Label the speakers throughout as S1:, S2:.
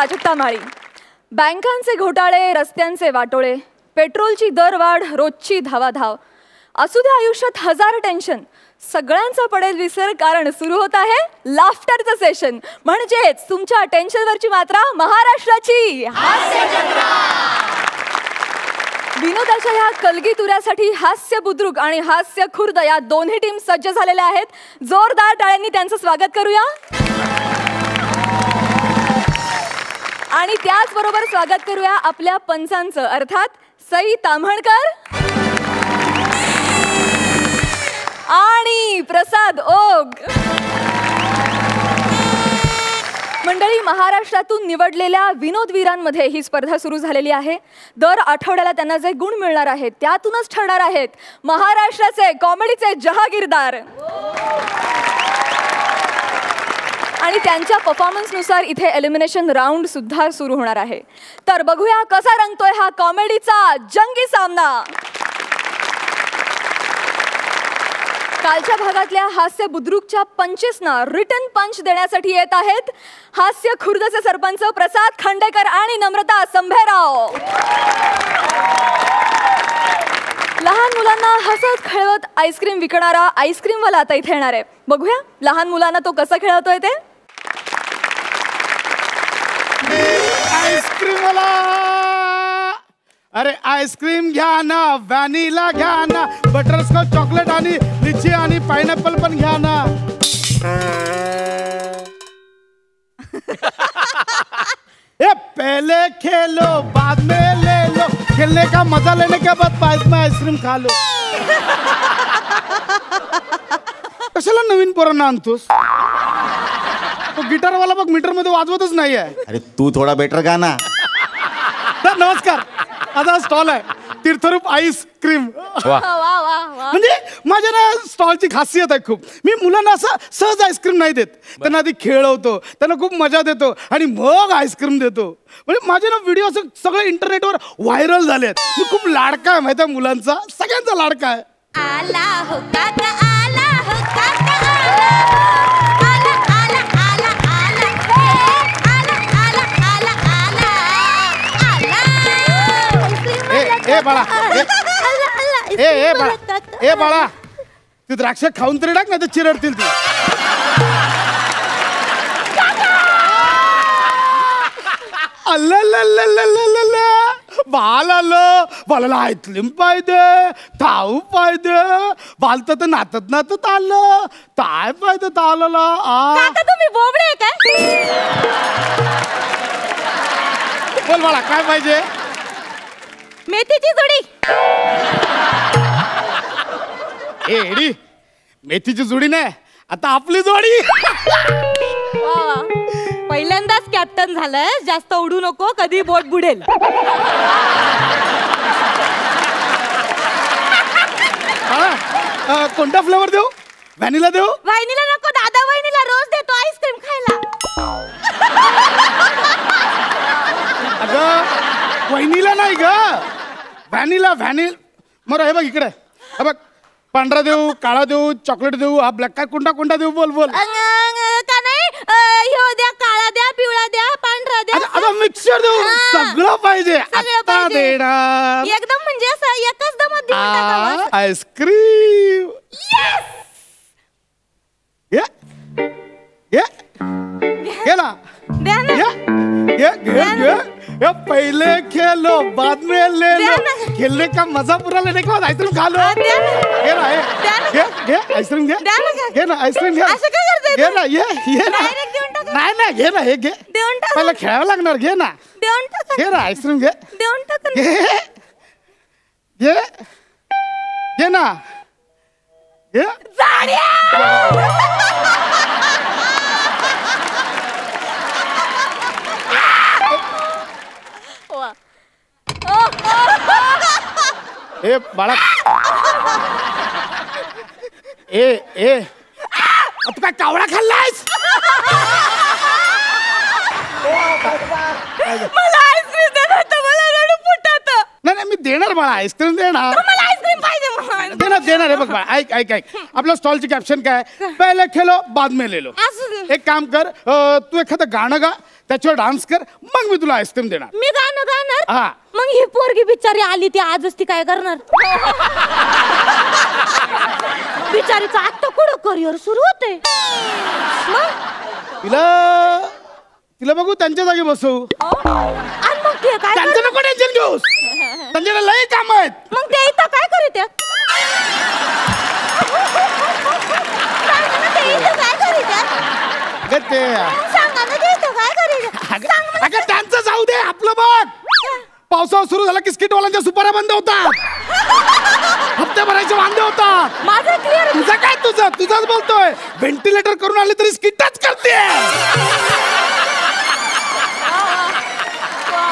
S1: प्राजक्ता माळी. बँकांचे घोटाळे, रस्त्यांचे वाटोळे, पेट्रोलची दरवाढ, रोजची धावाधाव, असू द्या आयुष्यात हजार टेन्शन, सगळ्यांचा पडेल विसर, कारण सुरू होत आहे लाफ्टरचं सेशन. म्हणजेच तुमच्या टेन्शनवरची मात्रा महाराष्ट्राची हास्यजत्रा. विनोदाच्या ह्या कलगीतुऱ्यासाठी हास्य बुद्रुक आणि हास्य खुर्द या दोन्ही टीम सज्ज झालेल्या आहेत. जोरदार टाळ्यांनी त्यांचं स्वागत करूया. आणि त्याचबरोबर स्वागत करूया आपल्या पंचांचं, अर्थात सई ताम्हणकर आणि प्रसाद ओग. मंडळी, महाराष्ट्रातून निवडलेल्या विनोदवीरांमध्ये ही स्पर्धा सुरू झालेली आहे. दर आठवड्याला त्यांना जे गुण मिळणार आहेत त्यातूनच ठरणार आहेत महाराष्ट्राचे कॉमेडीचे जहागीरदार. आणि त्यांच्या परफॉर्मन्सनुसार इथे एलिमिनेशन राऊंड सुद्धा सुरू होणार आहे. तर बघूया कसा रंगतोय हा कॉमेडीचा जंगी सामना. कालच्या भागातल्या हास्य बुद्रुकच्या पंचेसना रिटन पंच देण्यासाठी येत आहेत हास्य खुर्दचे सरपंच प्रसाद खांडेकर आणि नम्रता संभेराव. लहान मुलांना हसत खेळवत आईस्क्रीम विकणारा आईस्क्रीमवाला आता इथे येणार आहे. बघूया लहान मुलांना तो कसं खेळवतोय ते.
S2: आईस्क्रीमवाला, अरे आईस्क्रीम घ्या ना, व्हॅनिला घ्या ना, बटरस्कॉच चॉकलेट आणि लिची आणि पाइनएप्पल पण घ्या ना. ए पहले खेलो बाद में ले लो, खेलने का मजा लेने के बाद पाइप में आईस्क्रीम खा लो. कशाला नवीन पोरांना आणतोस? तो गिटारवाला बघ मीटर मध्ये वाजवतच नाहीये.
S3: अरे तू थोडा बेटर गा ना.
S2: नमस्कार, माझा स्टॉल आहे तीर्थरूप आईस्क्रीम. म्हणजे माझ्या ना स्टॉलची खासियत आहे खूप. मी मुलांना असं सहज आईस्क्रीम नाही देत, त्यांना आधी खेळवतो, त्यांना खूप मजा देतो आणि मग आईस्क्रीम देतो. म्हणजे माझे ना व्हिडिओ असं सगळे इंटरनेटवर व्हायरल झाले आहेत. मी खूप लाडका आहे माहिती आहे मुलांचा, सगळ्यांचा लाडका आहे.
S4: आला हो काका, आला हो काका, आला आला आला आला आला आला आला आला.
S2: ए बाळा, ए बाळा, ए बाळा, तू द्राक्ष खाऊन तरी टाक, नाही तर चिरडतील ती. बाल आलं, बालाला आईस्क्रीम पाहिजे, खाऊ पाहिजे, बालत तर नातत नातत आलं, काय पाहिजे तालाला.
S4: तुम्ही बोबडे काय?
S2: बोल बाळा, काय पाहिजे?
S4: मेथीची जोडी.
S2: एडी, मेथीची जोडी नाही, आता आपली जोडी.
S4: पहिल्यांदाच कॅप्टन झालंय, जास्त उडू नको, कधी बोट बुडेल.
S2: कोणता फ्लेवर देऊ? व्हॅनिला देऊ?
S4: वाहिनीला नको दादा, वाहिनीला रोज देतो आईस्क्रीम खायला.
S2: अगं वहिनीला नाही ग, व्हॅनिला. व्हॅनिल मग हे बघ इकडे, हे बघ, पांढरा देऊ, काळा देऊ, चॉकलेट देऊ, हा ब्लॅक, काय कोणता कोणता देऊ? बोल बोल.
S4: का नाही, ह्यो द्या, काळा द्या, पिवळा द्या, पांढरा द्या.
S2: आता मिक्सर देऊ, सगळं पाहिजे आता देणार
S4: एकदम. म्हणजे असं एकच दमात देऊन टाकावं.
S2: आईस्क्रीम. ये ये ये ना,
S4: द्या ना.
S2: ये घे घे. ये पहले खेलो बाद में ले लो, खेलने का मजा पूरा लेने के बाद आइसक्रीम खा लो. ये ना, ये घे आइसक्रीम, घे घे ना आइसक्रीम, घे घे ना, ये ना, नाही नाही, घे ना, हे घे. पहिला खेळावं लागणार, घे ना, घे ना आइसक्रीम, घे घे घे ना, घे. ए बाळा, ए तू काय कावळा खाल्लायस?
S4: मला आईस्क्रीम दे, मला रडू फुटत.
S2: नाही मी देणार बाळा, आईस्क्रीम देणार.
S4: मला आईस्क्रीम पाहिजे.
S2: देणार देणार. हे बघ बाळा, ऐक ऐक ऐक, आपल्या स्टॉलची कॅप्शन काय? पहिले खेलो बाद में ले लो. एक काम कर, तू एखादं गाणं गा, त्याच्यावर डान्स कर, मग मी तुला आईस्क्रीम देणार.
S4: मी गाणं गाणार
S2: हा.
S4: मग ही पोरगी बिचारी आली ती आजच ती काय करणार बिचारीचं आता कुठं करिअर सुरू होते मग
S2: तिला बघू त्यांच्या जागी बसवू.
S4: आणि मग ते काय
S2: त्यांचं नको टेन्शन घेऊस, त्यांच्याकडे लय काम आहेत.
S4: मग ते इथं काय करीत
S2: अगं त्यांचं जाऊ दे, आपलं बघ. पावसाळा सुरू झाला की स्किटवाल्यांच्या सुपाऱ्या बंद होतात, हप्ते भरायचे वांदे होतात.
S4: माझं क्लिअर
S2: तुझं काय तुझंच बोलतोय. व्हेंटिलेटर करून आले तरी स्किटच करते.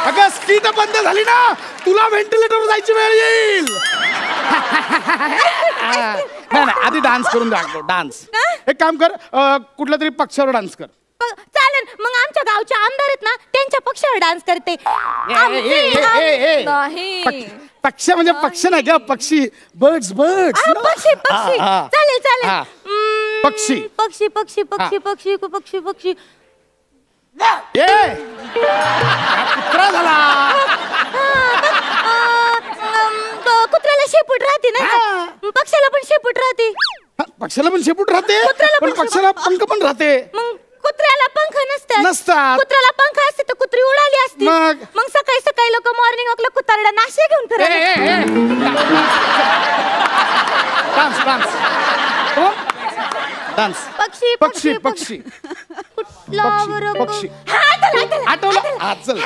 S2: अगं स्किट बंद झाली ना, तुला व्हेंटिलेटर जायची वेळ येईल. नाही आधी डान्स करून दाखव. डान्स एक काम कर, कुठल्या तरी पक्षावर डान्स कर.
S4: चालेल. मग आमच्या गावचे आमदार आहेत ना, त्यांच्या पक्षावर डान्स करते.
S1: नाही
S2: पक्ष म्हणजे पक्ष नाही ग, पक्षी. बर्ड्स
S4: पक्षी पक्षी चालेल चालेल.
S2: पक्षी
S4: पक्षी पक्षी पक्षी पक्षी पक्षी पक्षी
S2: कुत्रा झाला.
S4: कुत्र्याला शेपूट राहते ना, पक्षाला पण शेपूट राहते.
S2: पक्षाला पण शेपूट राहते, पण पक्षाला पंख पण राहते.
S4: मग कुत्र्याला पंख
S2: नसतात.
S4: कुत्र्याला पंख असते तर कुत्री उडाली असती.
S2: मग
S4: सकाळी सकाळी लोक मॉर्निंग वॉकला कुत्र्याला नाश्ता घेऊन फिरायला.
S2: Dance dance dance.
S4: पक्षी
S2: पक्षी पक्षी पक्षी आठवलं. चल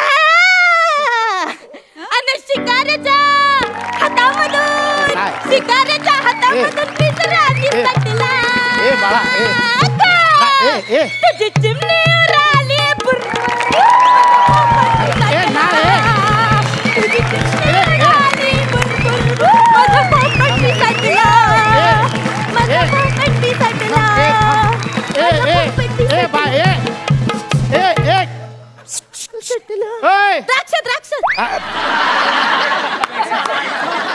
S4: आणि शिकाऱ्याच्या हातामधून शिकाऱ्याच्या हातामधून पिंजऱ्याची पाटीला.
S2: बाळा
S4: तुझी चिमणी उराली तुझी चिमणी उराली माझं पोपट पिसाटला माझं पोपट पिसाटला. द्राक्ष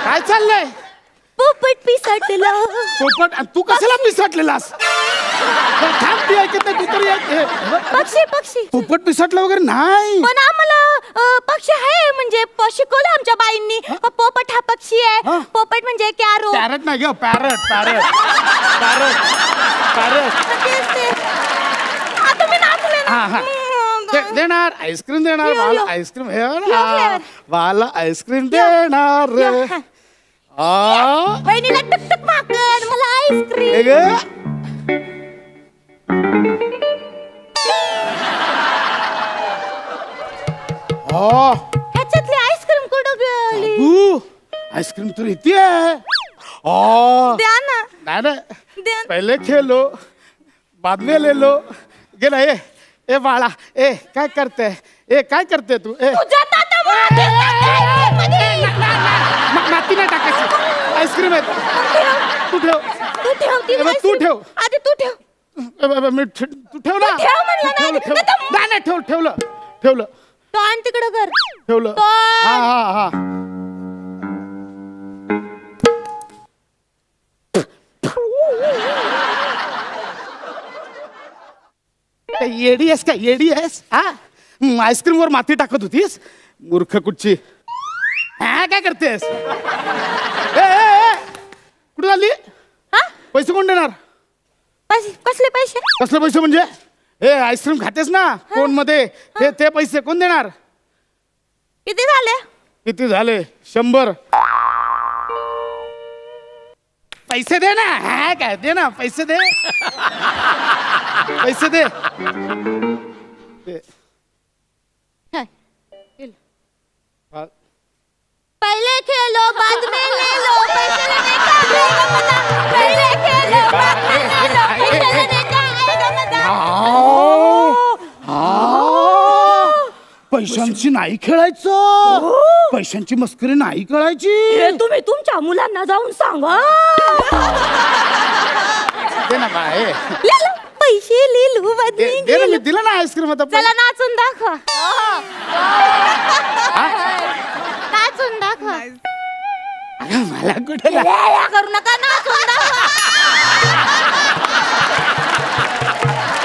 S2: काय चाललंय.
S4: पोपट पिसाटला.
S2: पोपट तू कशाला पिसाटलेलास. थांब, ती ऐकत नाही तू तरी.
S4: पक्षी पक्षी
S2: पोपट पिसाटलं वगैरे नाही.
S4: पण आम्हाला पक्षी आहे म्हणजे शिकवलं आमच्या बाईंनी. पोपट हा पक्षी आहे. पोपट म्हणजे कॅरो.
S2: पॅरट नाही ग, पॅरट पॅरट पॅरट पॅरट.
S4: आता मी नाचले ना.
S2: देणार आईस्क्रीम देणार मला आईस्क्रीम मला आईस्क्रीम देणार.
S4: बहिणीला टकटक माकड मला आईस्क्रीम. ह्याच्यातली आईस्क्रीम कुठं गेली.
S2: तू आईस्क्रीम तर येते.
S4: द्या ना.
S2: नाही पहिले खेलो बाद में ले लो. गेला ए बाळा काय करते तू. माती नाही टाकायची, आईस्क्रीम आहे. तू ठेव
S4: आधी तू ठेव.
S2: तू ठेव ना. ठेवलं
S4: तो आण तिकडं कर.
S2: ठेवलं. हा येडी आहेस हा. आईस्क्रीम वर माती टाकत होतीस मूर्ख कुठची. काय करतेस. कुठे झाली. पैसे कोण देणार.
S4: कसले पैसे
S2: म्हणजे आईस्क्रीम खातेस ना कोण मध्ये ते पैसे कोण देणार. किती झाले 100. पैसे दे ना. काय दे ना पैसे दे. पैसे दे.
S4: पहले खेलो बाद में ले लो पैसे लेने का आएगा मजा. पहले खेलो बाद में ले लो पैसे लेने का आएगा मजा.
S2: पैशांची नाही खेळायचं. पैशांची मस्करी नाही करायची.
S4: हे तुम्ही तुमच्या मुलांना जाऊन सांगा.
S2: दे ना बाय.
S4: पैसे लिलू बदली
S2: दे ना. मी दिलं ना आईस्क्रीम. आता
S4: चला नाचून दाखवा. नाचून दाखवा.
S2: मला कुठे
S4: करू नका. नाचून दाखवा.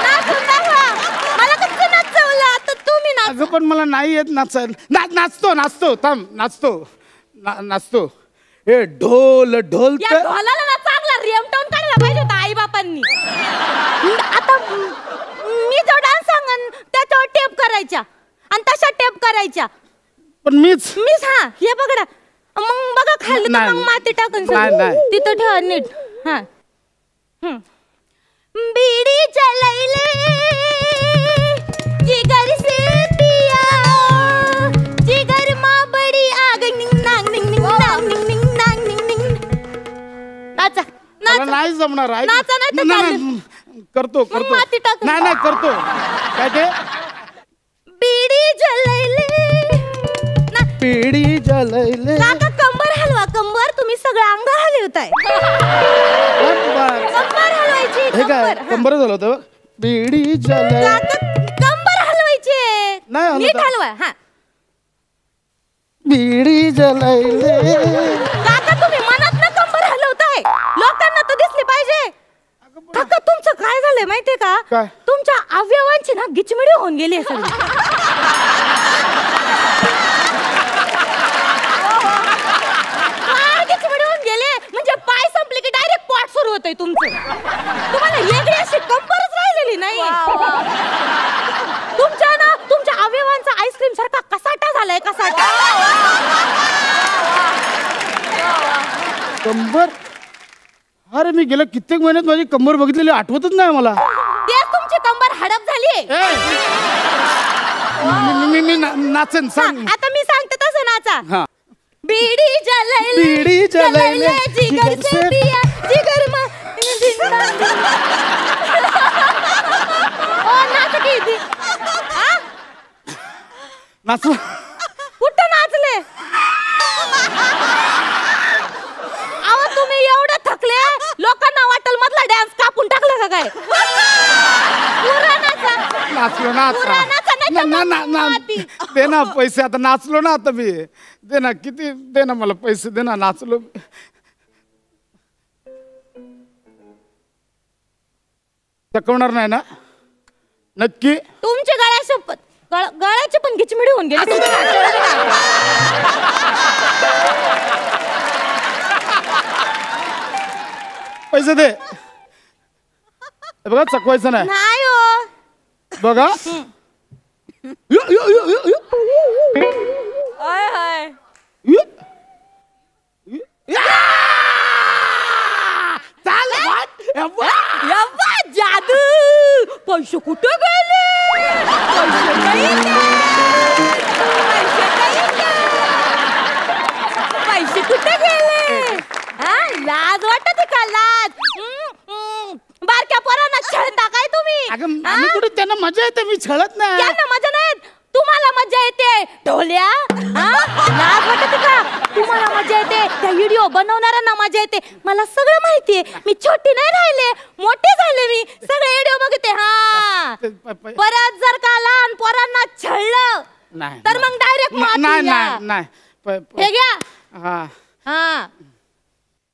S4: नाचून दाखवा. मला कसं नाचवलं आता तुम्ही
S2: मला नाही येत नाचायला. नाचतो थांब नाचतो. ए ढोल ढोल
S4: या ढोलाला ना चांगला रिमटोन काढला पाहिजे होता आई बापांनी. आता मी जो डान्स सांगन त्याच्यावर टेप करायच्या आणि तशा टेप करायच्या.
S2: पण मीच
S4: हा हे बघा मग बघा खाली तर मग माती टाकून तिथं ठेवा नीट. हा बीड़ी जलाइले जिगर से पिया जिगर मां बड़ी आग निंग नांग निंग निंग नांग निंग निंग नांग निंग निंग. नाचा नाचा
S2: नाही जमणार.
S4: नाचा नाही
S2: करतो
S4: माती टाकून
S2: नाही करतो. काय ते
S4: बीड़ी जलाइले काका कंबर हलवा कंबर. तुम्ही सगळं अंग हलवताय. कंबर हलवायची.
S2: हे काय कंबर झालं होतं. बीडी जलाइले
S4: कंबर हलवायची.
S2: नाही
S4: नीट हलवा. हा
S2: बीडी जलाइले.
S4: काका तुम्ही मनात ना कंबर हलवताय. लोकांना तर दिसली पाहिजे. काका तुमचं काय झालंय माहितीये का?
S2: काय?
S4: तुमच्या अवयवांची ना गिचमिडी होऊन गेली आहे सगळी. म्हणजे पाय संपले की डायरेक्ट पॉट सुरू होतंय तुमचं. तुम्हाला वेगळी अशी कंबरच राहिलेली नाही. तुमच्या अवयवांचा आईस्क्रीम सारखा कसाटा झालाय. कसाटा
S2: कंबर. अरे मी गेल्या कित्येक महिन्यात माझी कंबर बघितलेली आठवतच नाही मला.
S4: तेच तुमची कंबर हडप झाली.
S2: मी नाचन सांग.
S4: आता मी सांगते तसं नाचा.
S2: हा
S4: बीड़ी जलाइले जिगर से पिया जिगर मा ओ नाच की थी.
S2: नाचू
S4: कुठं नाचले? अहो तुम्ही एवढे थकले लोकांना वाटल मधला डान्स कापून टाकला का काय? पुरा नाचा.
S2: नाचलो ना आता. दे ना पैसे. आता नाचलो ना आता मी. दे ना किती दे ना मला पैसे दे ना. नाचलो चकवणार नाही ना नक्की?
S4: तुमची गळ्याची पण गिचमिडी होऊन गेली.
S2: पैसे दे. बघा चकवायचं नाही.
S4: नाही हो.
S2: बघा
S4: जादू. पैसे कुठे गेले? पैसे कुठे गेले? लाज वाटत का? लाज. बारक्या पोरांना छळता काय तुम्ही?
S2: अगं आम्ही कुठे त्यांना मजा येते. मी छळत नाही.
S4: त्यांना मजा नाही तुम्हाला मजा येते. ढोल्या लाज वाटत का? तुम्हाला मजा येते. त्या व्हिडिओ बनवणाऱ्यांना मजा येते. मला सगळं माहितीये. मी छोटी नाही राहिले मोठे झाले. मी सगळे व्हिडिओ बघते. हा परत जर का लहान पोरांना छळलं तर मग डायरेक्ट
S2: नाही.
S4: हे घ्या.
S2: हा
S4: हा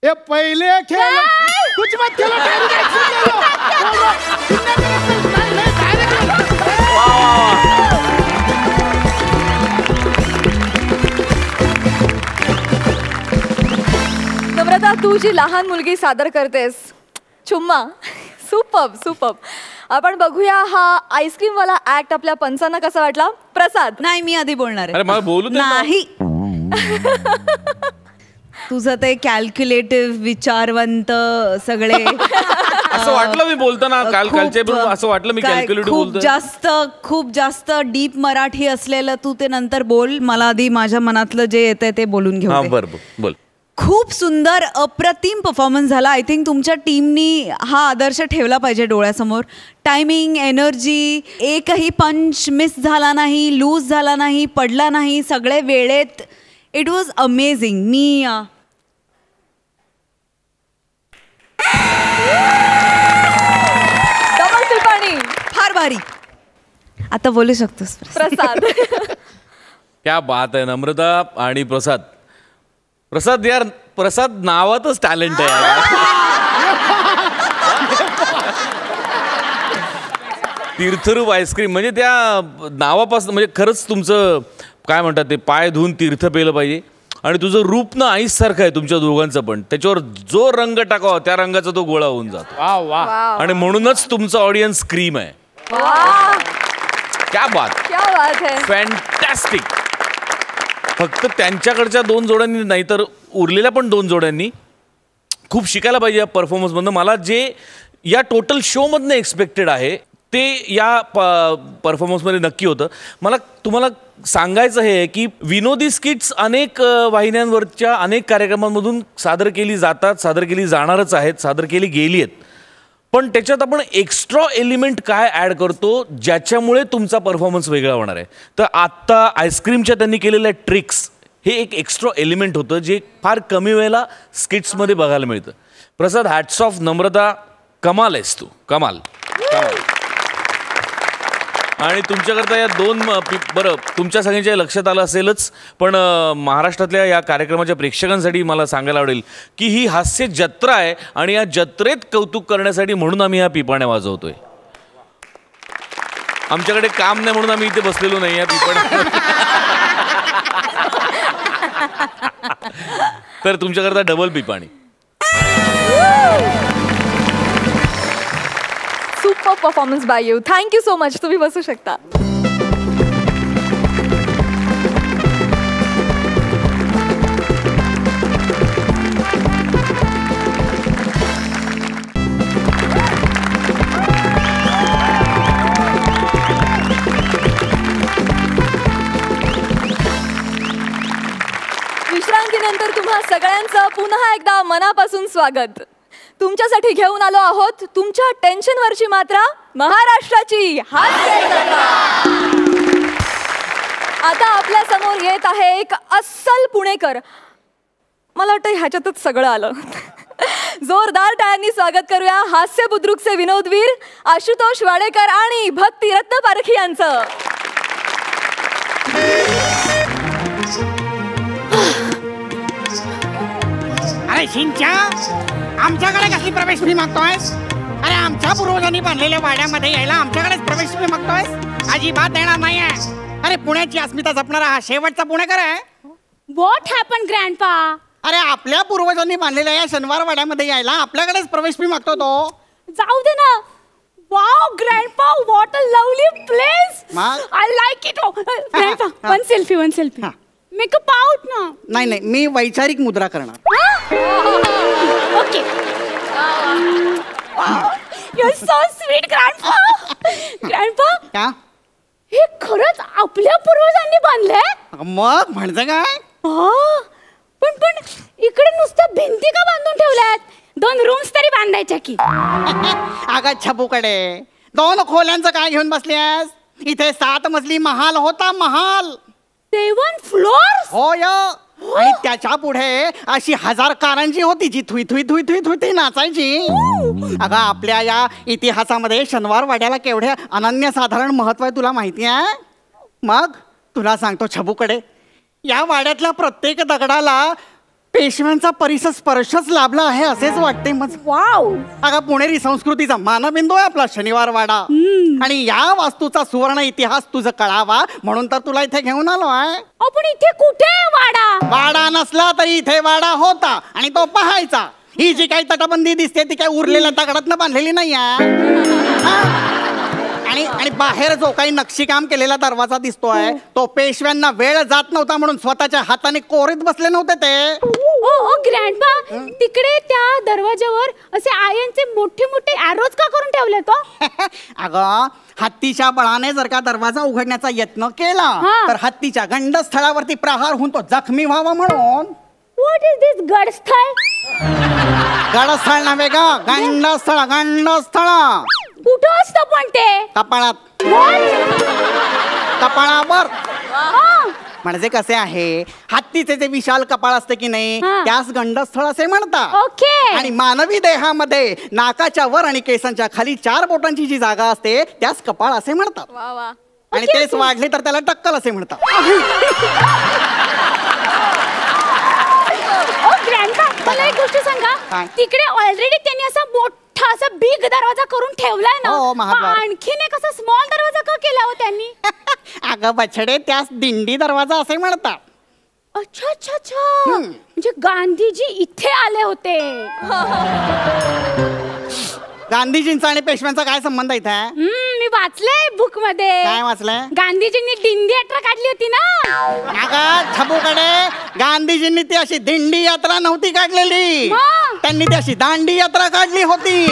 S2: ये पहले खेल कुछ मत खेलो.
S1: नम्रता तू जी लहान मुलगी सादर करतेस चुम्मा सुपर्ब. आपण बघूया हा आईस्क्रीम वाला ऍक्ट आपल्या पंचांना कसा वाटला. प्रसाद.
S5: नाही मी आधी बोलणार आहे.
S6: अरे मला बोलू दे ना.
S5: नाही तुझं ते कॅल्क्युलेटिव्ह विचारवंत सगळे
S6: असं वाटलं मी बोलताना कालचे असं वाटलं मी कॅल्क्युलेटिव्ह बोलतोय.
S5: खूप जास्त डीप मराठी असलेलं तू ते नंतर बोल. मला आधी माझ्या मनातलं जे येतंय ते बोलून घेऊ.
S6: बरं बोल.
S5: खूप सुंदर अप्रतिम परफॉर्मन्स झाला. आय थिंक तुमच्या टीमनी हा आदर्श ठेवला पाहिजे डोळ्यासमोर. टायमिंग, एनर्जी, एकही पंच मिस झाला नाही, लूज झाला नाही, पडला नाही, सगळे वेळेत. It was amazing. मी फार भारी. आता बोलू शकतोस
S1: प्रसाद.
S6: क्या बात आहे नम्रता आणि प्रसाद यार. प्रसाद नावातच टॅलेंट आहे. तीर्थरूप आईस्क्रीम म्हणजे त्या नावापासून म्हणजे खरंच तुमचं काय म्हणतात ते पाय धुवून तीर्थ पेलं पाहिजे. आणि तुझं रूप ना आईस सारखं आहे तुमच्या दोघांचं पण. त्याच्यावर जो रंग टाकावा त्या रंगाचा तो गोळा होऊन जातो. आणि म्हणूनच तुमचं ऑडियन्स क्रीम आहे. क्या बात है, फॅन्टॅस्टिक. फक्त त्यांच्याकडच्या 2 जोड्यांनी नाही तर उरलेल्या पण 2 जोड्यांनी खूप शिकायला पाहिजे या परफॉर्मन्समधनं. मला जे या टोटल शोमधनं एक्सपेक्टेड आहे ते या परफॉर्मन्समध्ये नक्की होतं. मला तुम्हाला सांगायचं हे की विनोदी स्किट्स अनेक वाहिन्यांवरच्या अनेक कार्यक्रमांमधून सादर केली जातात, सादर केली जाणारच आहेत, सादर केली गेली आहेत. पण त्याच्यात आपण एक्स्ट्रा एलिमेंट काय ॲड करतो ज्याच्यामुळे तुमचा परफॉर्मन्स वेगळा होणार आहे. तर आत्ता आईस्क्रीमच्या त्यांनी केलेल्या ट्रिक्स हे एक एक्स्ट्रा एलिमेंट होतं जे फार कमी वेळेला स्किट्समध्ये बघायला मिळतं. प्रसाद, हॅट्स ऑफ. नम्रता, कमाल आहेस तू, कमाल. आणि तुमच्याकरता या 2 बरं तुमच्या सगळ्यांच्या लक्षात आलं असेलच पण महाराष्ट्रातल्या या कार्यक्रमाच्या प्रेक्षकांसाठी मला सांगायला आवडेल की ही हास्य जत्रा आहे आणि या जत्रेत कौतुक करण्यासाठी म्हणून आम्ही ह्या पिपाण्या वाजवतोय. आमच्याकडे काम नाही म्हणून आम्ही इथे बसलेलो नाही या पिपाण्या. तर तुमच्याकरता डबल पिपाणी.
S1: Super performance by you. Thank you so much. तुम्ही बसू शकता. विश्रांतीनंतर तुम्हा सगळ्यांचं पुन्हा एकदा मनापासून स्वागत. तुमच्यासाठी घेऊन आलो आहोत तुमच्या टेन्शनवरची मात्रा, महाराष्ट्राची हास्य जत्रा. आता आपल्या समोर येत आहे एक अस्सल पुणेकर. मला वाटतं ह्याच्यातच सगळं आलं. जोरदार टाळ्यांनी स्वागत करूया हास्य बुद्रुकचे विनोदवीर आशुतोष वाडेकर आणि भक्ती रत्न पारखी यांचं.
S7: अरे शिंच्या, आमच्याकडे कसली प्रवेश फी मागतोयस? अरे आमच्या पूर्वजांनी बांधलेल्या वाड्यामध्ये यायला आमच्याकडेच प्रवेश फी मागतोयस? अजिबात देणार नाहीये. अरे पुण्याची अस्मिता जपणारा हा शेवटचा पुणेकर आहे.
S4: What happen grandpa?
S7: अरे आपल्या पूर्वजांनी बांधलेल्या या शनिवार वाड्यामध्ये यायला आपल्याकडेच प्रवेश फी मागतो तो.
S4: जाऊ दे ना. Wow grandpa, what a lovely place. I like it. Grandpa, one selfie. Makeup out ना.
S7: नाही, मी वैचारिक मुद्रा करणार.
S4: Okay. You are so sweet grandpa. Grandpa, हे खरंच आपल्या पूर्वजांनी बांधलंय?
S7: मग म्हणजे काय?
S4: पण इकडे नुसतं भिंती का बांधून ठेवल्यात? 2 रूम्स तरी बांधायच्या की.
S7: अगं छबूकडे 2 खोल्यांचं काय घेऊन बसलीस? इथे 7 मजली महाल होता, महाल.
S4: 7 फ्लोअर्स?
S7: हो या. आणि त्याच्या पुढे अशी 1000 कारंजी होती जी Thuy Thuy Thuy Thuy Thuy Thuy नाचायची. अगं आपल्या या इतिहासामध्ये शनिवार वाड्याला केवढे अनन्यसाधारण महत्व आहे तुला माहिती आहे? मग तुला सांगतो छबूकडे, या वाड्यातल्या प्रत्येक दगडाला पेशव्यांचा परिसर स्पर्शच लाभला आहे असेच वाटते. मग
S4: वाव.
S7: अगं पुणेरी संस्कृतीचा मानबिंदू आहे आपला शनिवार वाडा. आणि या वास्तूचा सुवर्ण इतिहास तुझं कळावा म्हणून तर तुला इथे घेऊन आलो आहे.
S4: आपण इथे कुठे वाडा?
S7: वाडा नसला तरी इथे वाडा होता आणि तो पाहायचा. ही जी काही तटबंदी दिसते ती काही उरलेल्या दगडातनं बांधलेली नाही आहे. आणि बाहेर जो काही नक्षीकाम केलेला दरवाजा दिसतोय तो पेशव्यांना वेळ जात नव्हता म्हणून स्वतःच्या हाताने कोरीत बसले नव्हते ते.
S4: ओ ग्रँडपा, तिकडे त्या दरवाजावर असे आयनचे मोठे मोठे एरोज का करून ठेवले तो?
S7: अगं हत्तीच्या बळाने जर का दरवाजा उघडण्याचा यत्न केला तर हत्तीच्या गंडस्थळावरती प्रहार होऊन तो जखमी व्हावा म्हणून.
S4: व्हॉट इज दिस गडस्थळ?
S7: गडस्थळ नव्हे ग, गंडस्थळ. गंडस्थळ
S4: कुठं असतं पण ते?
S7: कपाळात. कपाळावर. म्हणजे कसे आहे, हत्तीचे जे विशाल कपाळ असते की नाही त्यास गंडस्थळ असे म्हणतात.
S4: ओके.
S7: आणि मानवी देहामध्ये नाकाच्या वर आणि केसांच्या खाली 4 बोटांची जी जागा असते त्यास कपाळ असे म्हणतात. आणि तेच वाढले तर त्याला टक्कल असे म्हणतात.
S4: मला एक गोष्ट सांगा, तिकडे ऑलरेडी त्यांनी असा मोठा असा बिग दरवाजा करून ठेवलाय ना,
S7: हो, महाद्वार.
S4: आणखीन एक असा स्मॉल दरवाजा का केला हो त्यांनी?
S7: अगं बछडे, त्यास दिंडी दरवाजा असे म्हणतात.
S4: अच्छा अच्छा अच्छा, म्हणजे गांधीजी इथे आले होते.
S7: गांधीजींचा आणि पेशव्यांचा काय संबंध इथे?
S4: मी वाचलंय बुक मध्ये.
S7: काय वाचलंय?
S4: गांधीजींनी दिंडी यात्रा काढली होती ना.
S7: अगं छबूकडे, गांधीजींनी ती अशी दिंडी यात्रा नव्हती काढलेली,
S4: मग?
S7: त्यांनी ती अशी दांडी यात्रा काढली होती.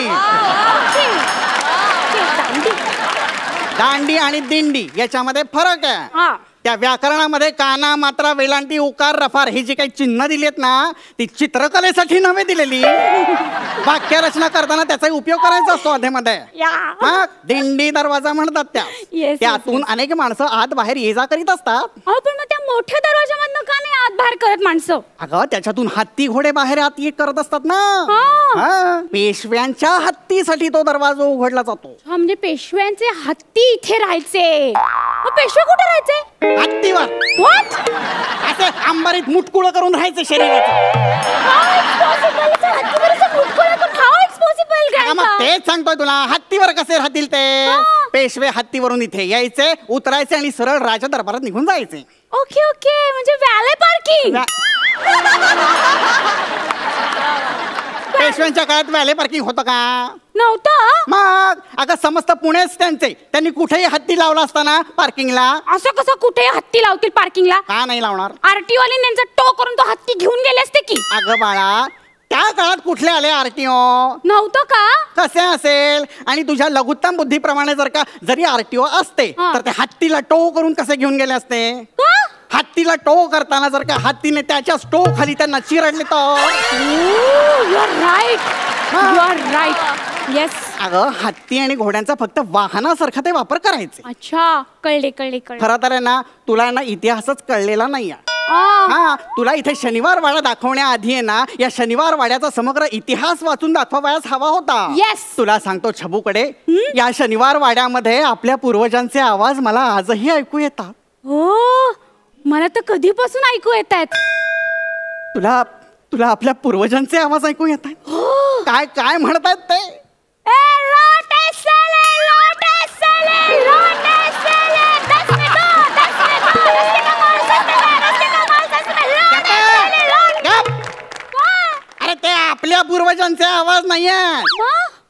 S7: दांडी आणि दिंडी याच्यामध्ये फरक आहे. त्या व्याकरणामध्ये काना, मात्रा, वेलांटी, उकार, रफार ही जी काही चिन्ह दिलीत ना, ती चित्रकलेसाठी नव्हे दिलेली. वाक्य रचना करताना त्याचा उपयोग करायचा असतो अधेमध्ये. मग दिंडी दरवाजा म्हणतात त्या. त्यातून अनेक माणसं आत बाहेर ये जा करीत असतात.
S4: पण मग त्या मोठ्या दरवाजामधनं का नाही आत बाहेर करत माणसं?
S7: अगं त्याच्यातून हत्ती घोडे बाहेर आत ये करत असतात ना. पेशव्यांच्या हत्तीसाठी तो दरवाजा उघडला जातो.
S4: म्हणजे पेशव्यांचे हत्ती इथे राहायचे. पेशवे कुठे राहायचे?
S7: हत्तीवर. असे अंबारीत मुटकुळ करून राहायचे शरीराचं. मग तेच सांगतोय तुला, हत्तीवर कसे राहतील ते. पेशवे हत्तीवरून इथे यायचे, उतरायचे आणि सरळ राजा दरबारात निघून जायचे.
S4: ओके ओके, म्हणजे वॅले पार्किंग.
S7: पेशव्यांच्या काळात व्हॅले पार्किंग होतं का?
S4: नव्हतं.
S7: मग अगं समस्त पुणेच त्यांचे. त्यांनी कुठेही हत्ती लावला असताना पार्किंगला.
S4: असं कसं कुठे हत्ती लावतील पार्किंगला?
S7: का नाही लावणार?
S4: आरटीओ वाले त्यांचा टो करून तो हत्ती घेऊन गेले असते की.
S7: अगं बाळा, त्या काळात कुठले आले आरटीओ?
S4: नव्हतं का?
S7: कसे असेल? आणि तुझ्या लघुत्तम बुद्धीप्रमाणे जरी आरटीओ असते तर ते हत्तीला टो करून कसे घेऊन गेले असते? हत्तीला टो करताना जर का हत्तीने त्याच्या टो खाली त्यांना चिरडले तर.
S4: You are right. येस.
S7: अगं हत्ती आणि घोड्यांचा फक्त वाहनासारखा ते वापर करायचे.
S4: अच्छा, कळले कळले कळले.
S7: खरं तर आहे ना, तुला ना इतिहासच कळलेला नाहीये. हा, तुला इथे शनिवार वाडा दाखवण्याआधी आहे ना, या शनिवार वाड्याचा समग्र इतिहास वाचून दाखवायच हवा होता.
S4: येस.
S7: तुला सांगतो छबूकडे, या शनिवार वाड्यामध्ये आपल्या पूर्वजांचे आवाज मला आजही ऐकू येतात.
S4: हो, मला तर कधीपासून ऐकू येत आहेत.
S7: तुला आपल्या पूर्वजांचे आवाज ऐकू येत आहेत? काय काय म्हणतात ते? अरे ते आपल्या पूर्वजांचे आवाज नाहीये,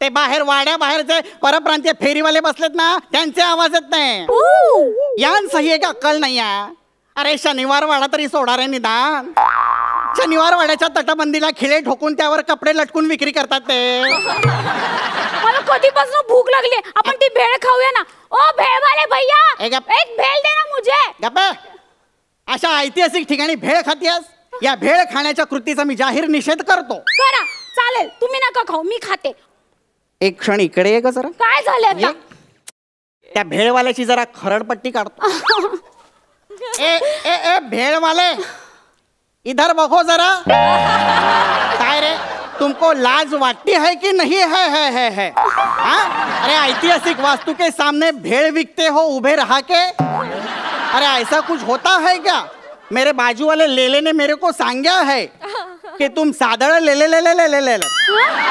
S7: ते बाहेर वाड्या बाहेरचे परप्रांतीय फेरीवाले बसलेत ना, त्यांचे आवाज येत नाही. यांसही एक अक्कल नाहीये. अरे शनिवार वाडा तरी सोडा रे निदान. शनिवार वाड्याच्या तटबंदीला खिळे ठोकून त्यावर कपडे लटकून विक्री करतात ते.
S4: मला कधीपासून भूक लागली, आपण ती भेळ खाऊया ना. ओ भेळवाले भैया, एक भेळ दे ना मुझे.
S7: गप्पे, अशा ऐतिहासिक ठिकाणी भेळ खातीयस? या भेळ खाण्याच्या कृतीचा मी जाहीर निषेध करतो.
S4: करा, चालेल, तुम्ही नका खाऊ, मी खाते.
S7: एक क्षण इकडे ये ग जरा.
S4: काय झालं आता?
S7: त्या भेळवाल्याची जरा खरडपट्टी काढतो. ए भेळवाले, इधर बघो जरा. काय रे, तुमको लाज वाटती है कि नहीं है? अरे ऐतिहासिक वास्तु के सामने भेड़ बिकते हो उभे रहा के? अरे ऐसा कुछ होता है क्या? मेरे बाजू वाले लेले ने मेरे को सांगा है कि तुम सादड़ ले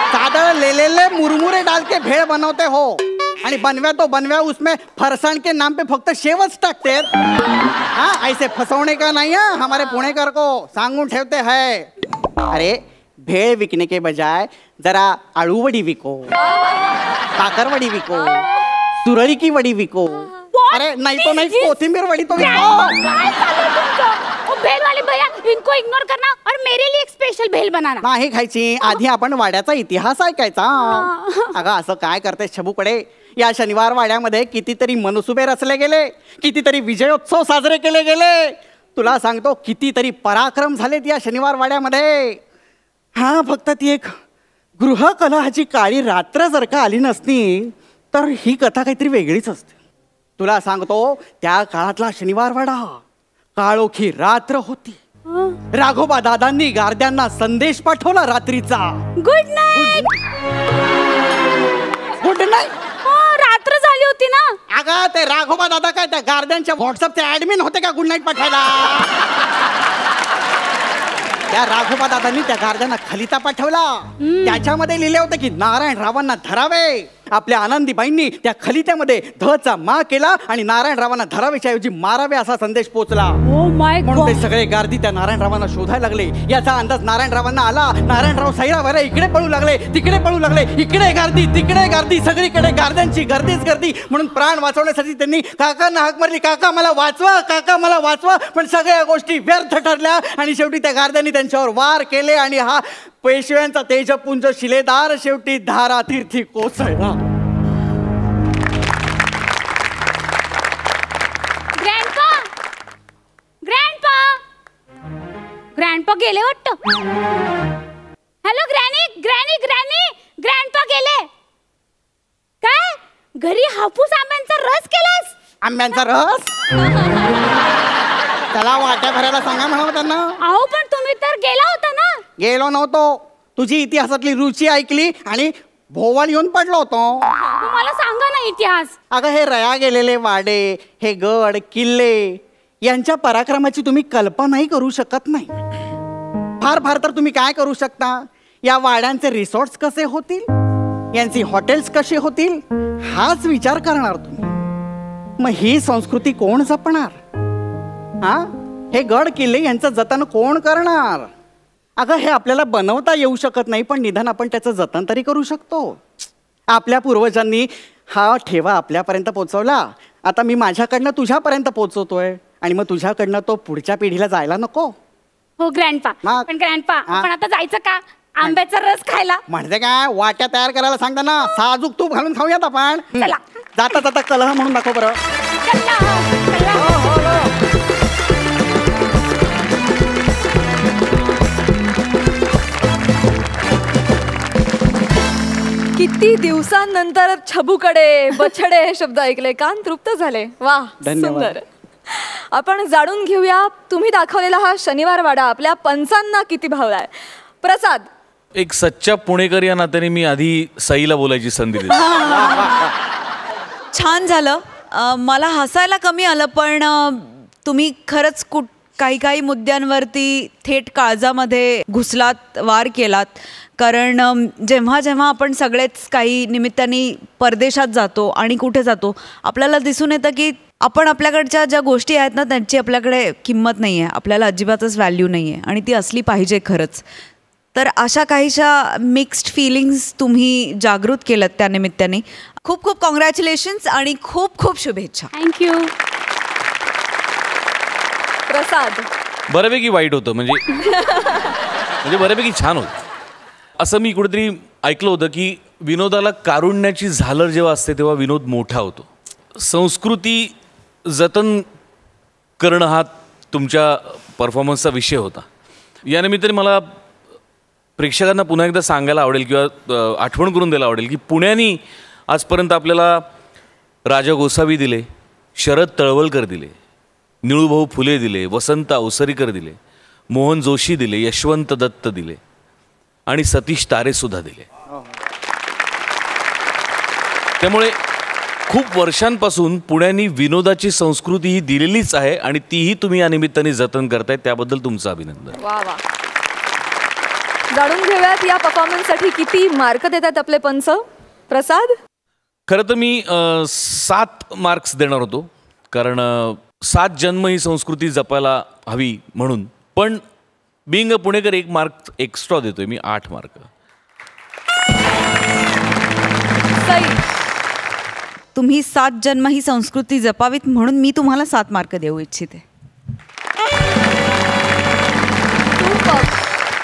S7: सादड़ ले मुरमुरे डाल के भेड़ बनवते हो आणि बनव्या तो बनव्या उसमें फरसाण के नाम पे फक्त शेवच टाकते. हाँ, ऐसे फसवणे का नहीं है. हमारे पुणेकर को सांगून ठेवते हैं. अरे भेळ विकने के बजाय जरा आळूवडी विको, काकरवडी विको, सुरळी की वडी विको. अरे नहीं तो नहीं, कोथिंबीर वडी तो विको.
S4: भेल वाले भैया, इनको इग्नोर करना और मेरे लिए एक स्पेशल भेल बनाना.
S7: नाही खायची, आधी आपण वाड्याचा इतिहास ऐकायचा. अगं असं काय करते छबूकडे? या शनिवार वाड्यामध्ये कितीतरी मनसुबे रचले गेले, कितीतरी विजयोत्सव साजरे केले गेले. तुला सांगतो कितीतरी पराक्रम झालेत या शनिवार वाड्यामध्ये. हा, फक्त ती एक गृहकलहाची काळी रात्र जर का आली नसती तर ही कथा काहीतरी वेगळीच असते. तुला सांगतो त्या काळातला शनिवार वाडा काळोखी रात्र होती. राघोबा दादांनी गारद्यांना संदेश पाठवला रात्रीचा.
S4: Good night.
S7: Good night.
S4: रात्र झाली होती ना.
S7: अगं ते राघोबा दादा काय त्या गार्डनच्या व्हॉट्सअपचे ऍडमिन होते का गुड नाईट पाठवायला? त्या राघोबा दादांनी त्या गार्जांना खलिता पाठवला. त्याच्यामध्ये लिहिले होते की नारायणरावांना धरावे. आपल्या आनंदीबाईंनी त्या खलित्यामध्ये धचा मा केला आणि नारायणरावांना धरावेच्या ऐवजी मारावे असा संदेश पोहोचला. म्हणून ते सगळे गार्दी त्या नारायणरावांना शोधायला लागले. याचा अंदाज नारायणरावांना आला. नारायणराव सैरावर इकडे पळू लागले, तिकडे पळू लागले, इकडे गार्दी तिकडे गार्दी, सगळीकडे गार्द्यांची गर्दीच गर्दी. म्हणून प्राण वाचवण्यासाठी त्यांनी काकांना हाक मारली, काका मला वाचवा, काका मला वाचवा. पण सगळ्या गोष्टी व्यर्थ ठरल्या आणि शेवटी त्या गार्द्यांनी त्यांच्यावर वार केले आणि हा पेशव्यांचा तेजपुंज शिलेदार शेवटी धारातीर्थी कोसळला.
S4: ग्रँडपा गेले वाटतं. Hello granny granny granny, grandpa गेले काय? घरी हापूस आंब्यांचा रस केलास?
S7: आंब्यांचा रस? त्याला वाट्या भरायला सांगा म्हणावं त्यांना.
S4: अहो पण तुम्ही तर गेला होता ना.
S7: गेलो नव्हतो, तुझी इतिहासातली रुची ऐकली आणि भोवळ येऊन पडलो होतो.
S4: मला सांगा ना इतिहास.
S7: अगं हे रया गेलेले वाडे, हे गड किल्ले यांच्या पराक्रमाची तुम्ही कल्पनाही करू शकत नाही. फार फार तर तुम्ही काय करू शकता, या वाड्यांचे रिसॉर्ट्स कसे होतील, यांची हॉटेल्स कसे होतील हाच विचार करणार तुम्ही. मग ही संस्कृती कोण जपणार? हा, हे गड किल्ले यांचं जतन कोण करणार? अगं हे आपल्याला बनवता येऊ शकत नाही, पण निदान आपण त्याचं जतन तरी करू शकतो. आपल्या पूर्वजांनी हा ठेवा आपल्यापर्यंत पोहोचवला. आता मी माझ्याकडनं तुझ्यापर्यंत पोहोचवतोय आणि मग तुझ्याकडनं तो पुढच्या पिढीला जायला नको.
S4: हो ग्रँडपा, पण ग्रँडपा आपण आता जायचं का आंब्याचा रस खायला?
S7: म्हणजे काय, वाट्या तयार करायला सांगता ना, साजूक तूप घालून खाऊयात आपण. जाता जाता कलह म्हणून दाखव बरं.
S1: किती दिवसांनंतर छबूकडे बछडे हे शब्द ऐकले, कान तृप्त झाले. वा, सुंदर. आपण जाणून घेऊया तुम्ही दाखवलेला हा शनिवार वाडा आपल्या पंचांना किती भावलाय. प्रसाद,
S6: एक सच्चा पुणेकर या नात्याने मी आधी सईला बोलायची संधी दिली.
S5: छान झालं. मला हसायला कमी आलं, पण तुम्ही खरंच काही काही मुद्द्यांवरती थेट काळजामध्ये घुसलात, वार केलात. कारण जेव्हा जेव्हा आपण सगळेच काही निमित्ताने परदेशात जातो आणि कुठे जातो, आपल्याला दिसून येतं की आपण आपल्याकडच्या ज्या गोष्टी आहेत ना त्यांची आपल्याकडे किंमत नाही आहे, आपल्याला अजिबातच व्हॅल्यू नाही आहे आणि ती असली पाहिजे खरंच. तर अशा काहीशा मिक्स्ड फिलिंग्स तुम्ही जागृत केलं त्या निमित्ताने. खूप खूप कॉंग्रॅच्युलेशन्स आणि खूप खूप शुभेच्छा.
S4: थँक्यू.
S1: प्रसाद,
S6: बऱ्यापैकी वाईट होतं, म्हणजे बऱ्यापैकी छान होतं. असं मी कुठेतरी ऐकलं होतं की विनोदाला कारुण्याची झालर जेव्हा असते तेव्हा विनोद मोठा होतो. संस्कृती जतन करणं हा तुमच्या परफॉर्मन्सचा विषय होता. या निमित्ताने मला प्रेक्षकांना पुन्हा एकदा सांगायला आवडेल किंवा आठवण करून द्यायला आवडेल की पुण्याने आजपर्यंत आपल्याला राजा गोसावी दिले, शरद तळवलकर दिले, निळूभाऊ फुले दिले, वसंत अवसरीकर दिले, मोहन जोशी दिले, यशवंत दत्त दिले आणि सतीश तारेसुद्धा दिले. त्यामुळे खूप वर्षांपासून पुण्याने विनोदाची संस्कृती ही दिलेलीच आहे आणि तीही तुम्ही या निमित्ताने जतन करताय, त्याबद्दल तुमचं अभिनंदन.
S1: वा वा. जाणून घेऊयात या परफॉर्मन्ससाठी किती मार्क देतात आपले पंच. प्रसाद,
S6: खरं तर मी 7 मार्क्स देणार होतो, कारण 7 जन्म ही संस्कृती जपायला हवी म्हणून. पण being a Punekar 1 mark extra देतोय मी, 8 मार्क.
S5: तुम्ही 7 जन्म ही संस्कृती जपावीत म्हणून मी तुम्हाला 7 मार्क देऊ इच्छिते.